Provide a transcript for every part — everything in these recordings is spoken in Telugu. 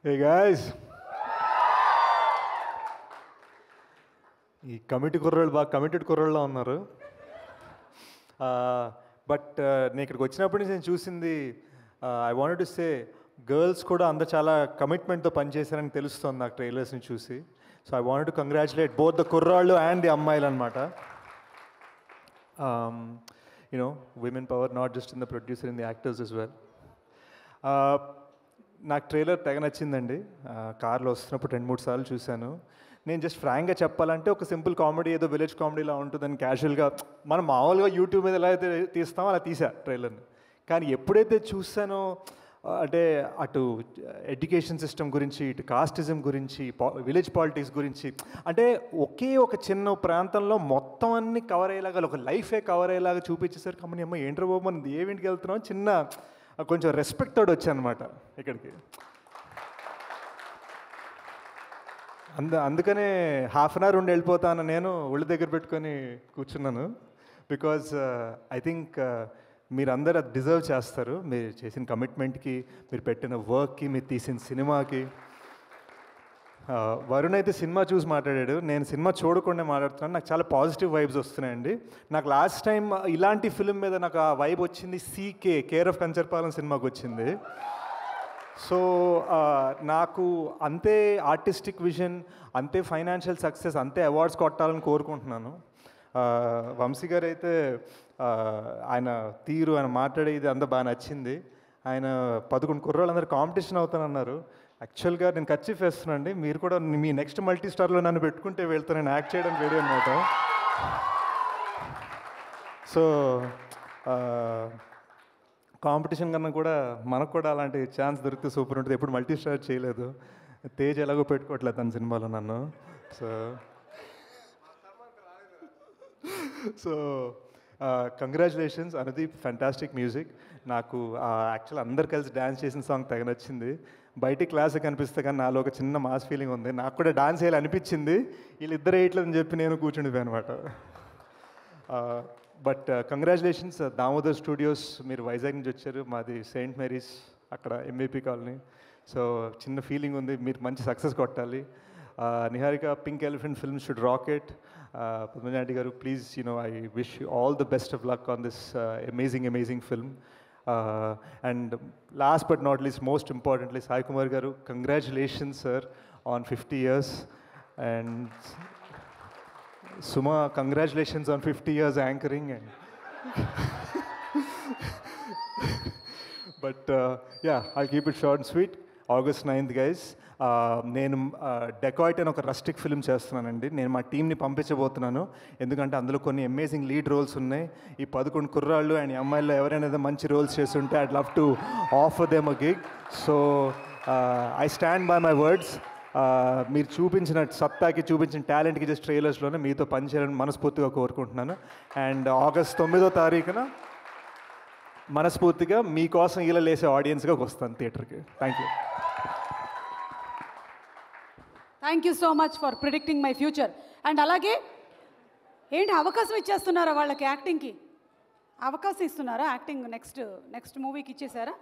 Hey guys, ఈ కమిటీ కుర్రోళ్ళు బాగా కమిటెడ్ కుర్రోళ్ళ ఉన్నారు. బట్ నేను ఇక్కడికి వచ్చినప్పటి నుంచి నేను చూసింది, I wanted to say girls కూడా అందరు చాలా కమిట్మెంట్తో పనిచేశారని తెలుస్తుంది నాకు ట్రైలర్స్ని చూసి. So I wanted to congratulate both the కుర్రాళ్ళు అండ్ ది అమ్మాయిలు అనమాట. You know women power not just in the producer, in the actors as well. నాకు ట్రైలర్ తెగ నచ్చిందండి. కార్లో వస్తున్నప్పుడు 2-3 సార్లు చూశాను. నేను జస్ట్ ఫ్రాంక్గా చెప్పాలంటే ఒక సింపుల్ కామెడీ, ఏదో విలేజ్ కామెడీలా ఉంటుందని క్యాజువల్గా మనం మామూలుగా యూట్యూబ్ మీద ఎలా అయితే తీస్తామో అలా తీసా ట్రైలర్ని. కానీ ఎప్పుడైతే చూసానో, అంటే అటు ఎడ్యుకేషన్ సిస్టమ్ గురించి, ఇటు కాస్టిజం గురించి, విలేజ్ పాలిటిక్స్ గురించి, అంటే ఒకే ఒక చిన్న ప్రాంతంలో మొత్తం అన్ని కవర్ అయ్యేలాగా, ఒక లైఫే కవర్ అయ్యేలాగా చూపించేసరికి అమ్మని అమ్మ ఏంట్రా బాబు మనం ఏమింటికి వెళ్తున్నాం, చిన్న కొంచెం రెస్పెక్ట్ తోడు వచ్చానమాట ఇక్కడికి. అందుకనే హాఫ్ అన్ అవర్ ఉండి వెళ్ళిపోతాను నేను ఒళ్ళు దగ్గర పెట్టుకొని కూర్చున్నాను. బికాజ్ ఐ థింక్ మీరందరూ అది డిజర్వ్ చేస్తారు. మీరు చేసిన కమిట్మెంట్కి, మీరు పెట్టిన వర్క్కి, మీరు తీసిన సినిమాకి. వరుణ్ అయితే సినిమా చూసి మాట్లాడాడు, నేను సినిమా చూడకుండా మాట్లాడుతున్నాను. నాకు చాలా పాజిటివ్ వైబ్స్ వస్తున్నాయండి. నాకు లాస్ట్ టైం ఇలాంటి ఫిల్మ్ మీద నాకు ఆ వైబ్ వచ్చింది సీకే, కేర్ ఆఫ్ కంచర్పాలెం సినిమాకి వచ్చింది. సో నాకు అంతే ఆర్టిస్టిక్ విజన్, అంతే ఫైనాన్షియల్ సక్సెస్, అంతే అవార్డ్స్ కొట్టాలని కోరుకుంటున్నాను. వంశీ గారు అయితే ఆయన తీరు, ఆయన మాట్లాడేది అంతా బాగా నచ్చింది. ఆయన 11 కుర్రోళ్ళందరూ కాంపిటీషన్ అవుతానన్నారు. యాక్చువల్గా నేను కర్చీఫ్ వేస్తున్నాను అండి, మీరు కూడా మీ నెక్స్ట్ మల్టీ స్టార్లో నన్ను పెట్టుకుంటే వెళ్తాను, నేను యాక్ట్ చేయడం రెడీ అనమాట. సో కాంపిటీషన్ కన్నా కూడా మనకు కూడా అలాంటి ఛాన్స్ దొరికితే సూపర్ ఉంటుంది. ఎప్పుడు మల్టీ స్టార్ చేయలేదు, తేజ్ ఎలాగో పెట్టుకోవట్లేదు తన సినిమాలో నన్ను. So congratulations Anudeep, fantastic music. నాకు యాక్చువల్ అందరు కలిసి డ్యాన్స్ చేసిన సాంగ్ తెగ నచ్చింది. బయటికి క్లాస్ కనిపిస్తే కానీ నాలో ఒక చిన్న మాస్ ఫీలింగ్ ఉంది. నాకు కూడా డాన్స్ చేయాలి అనిపించింది, వీళ్ళిద్దరు వేయట్లేదని చెప్పి నేను కూర్చుండిపోయాను అనమాట. బట్ కంగ్రాచులేషన్స్ దామోదర్ స్టూడియోస్, మీరు వైజాగ్ నుంచి వచ్చారు, మాది సెయింట్ మేరీస్ అక్కడ ఎంవిపి కాలనీ. సో చిన్న ఫీలింగ్ ఉంది, మీరు మంచి సక్సెస్ కొట్టాలి. Niharika, pink elephant film should rocket. పద్మజాంటి గారు, please I wish you all the best of luck on this amazing film. And last but not least, most importantly, Sai Kumar garu, congratulations sir on 50 years. And Suma, congratulations on 50 years anchoring. And but yeah, I'll keep it short and sweet. August 9th guys, నేను డెకాయిట్ అని ఒక రస్టిక్ ఫిల్మ్ చేస్తున్నానండి. నేను మా టీంని పంపించబోతున్నాను, ఎందుకంటే అందులో కొన్ని అమేజింగ్ లీడ్ రోల్స్ ఉన్నాయి. ఈ 11 కుర్రాళ్ళు అండ్ ఈ అమ్మాయిల్లో ఎవరైనా మంచి రోల్స్ చేస్తుంటే I'd love to offer them a gig. So I stand by my words. మీరు చూపించిన సత్తాకి, చూపించిన టాలెంట్కి జస్ట్ ట్రైలర్స్లోనే మీతో పనిచేయాలని మనస్ఫూర్తిగా కోరుకుంటున్నాను. అండ్ ఆగస్ట్ 9వ తారీఖున మనస్ఫూర్తిగా మీకోసం ఇలా లేసే ఆడియన్స్గా వస్తాను థియేటర్కి. Thank you. Thank you so much for predicting my future. And అలాగే ఏంటి అవకాశం ఇచ్చేస్తున్నారా వాళ్ళకి, యాక్టింగ్కి అవకాశం ఇస్తున్నారా? యాక్టింగ్ నెక్స్ట్ మూవీకి ఇచ్చేసారా?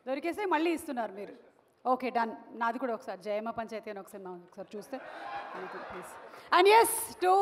దొరికేసే మళ్ళీ ఇస్తున్నారు మీరు. Okay done. నాది కూడా ఒకసారి జయమ్మ పంచాయతీ అని ఒక సినిమా ఒకసారి చూస్తే ప్లీజ్. And yes to